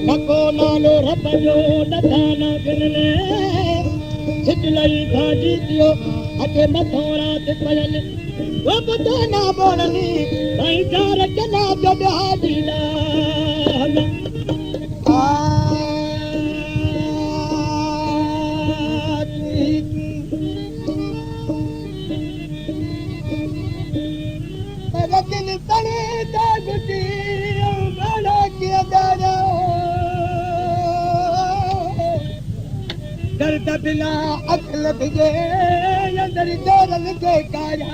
नको नालो रब जो नथाना गिनले सिजलई भाजी दियो अटे मथोरा ते पयल वो बुतो ना बोलनी भाई चार जना जो हाजी ला रजन तने दा गुटी बड़ा किया दादा दर्द बिना अकल भिजे अंदर दौरन के काया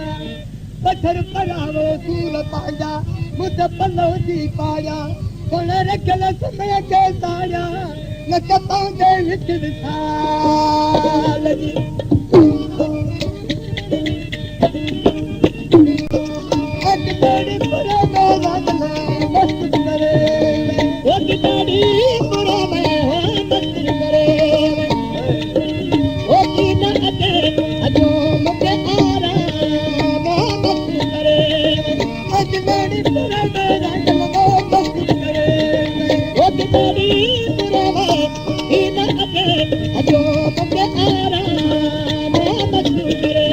पत्थर परावो सूर पाया मुझ पल्लो जी पाया सुन रखल समय के साया न कपां दे विच विसाल जी बड़ी बुरा में रंगले मस्त करे वो बड़ी बुरा में मस्त करे वो की न अटे अजो मुझे आरा मस्त करे आज बड़ी बुरा में रंगले मस्त करे वो बड़ी बुरा में की न अटे अजो मुझे आरा मस्त करे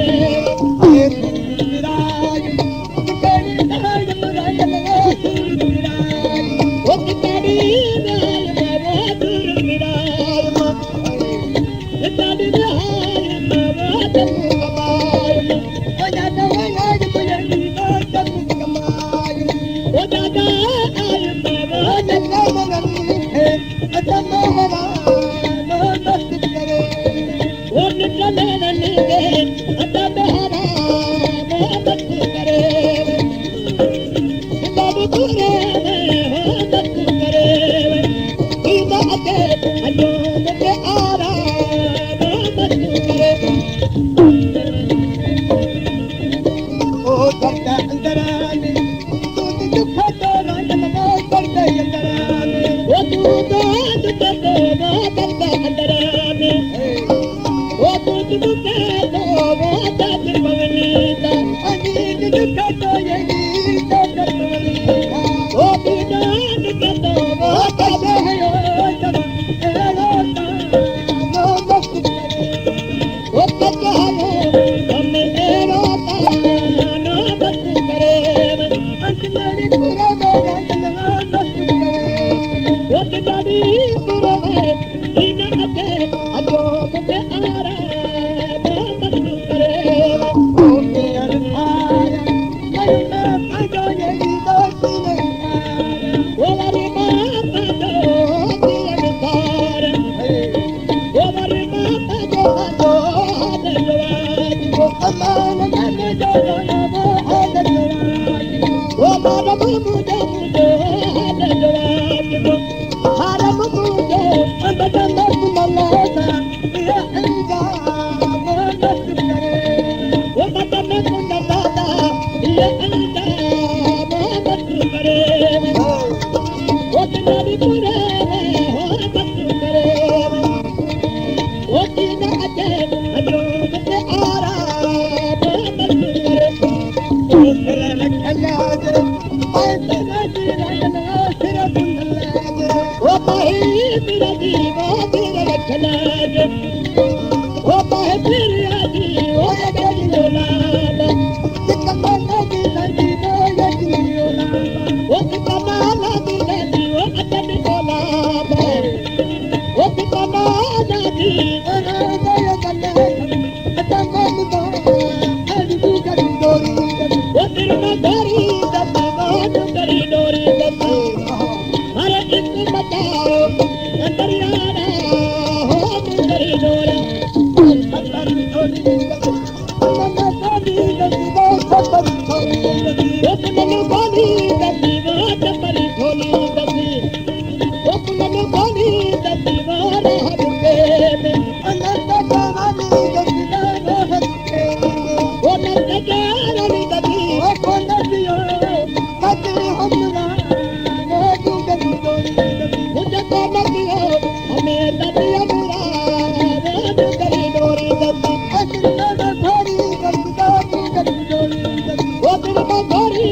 दिल में गोरी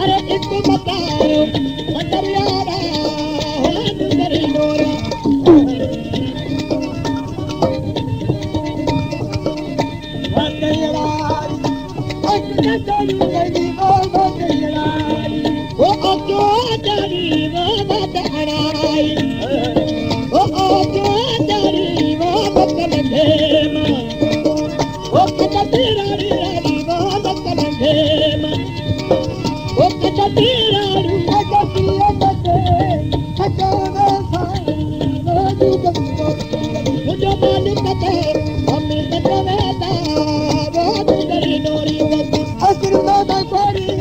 अरे इसको बताओ मतलब यारा हो तेरी डोरा Asir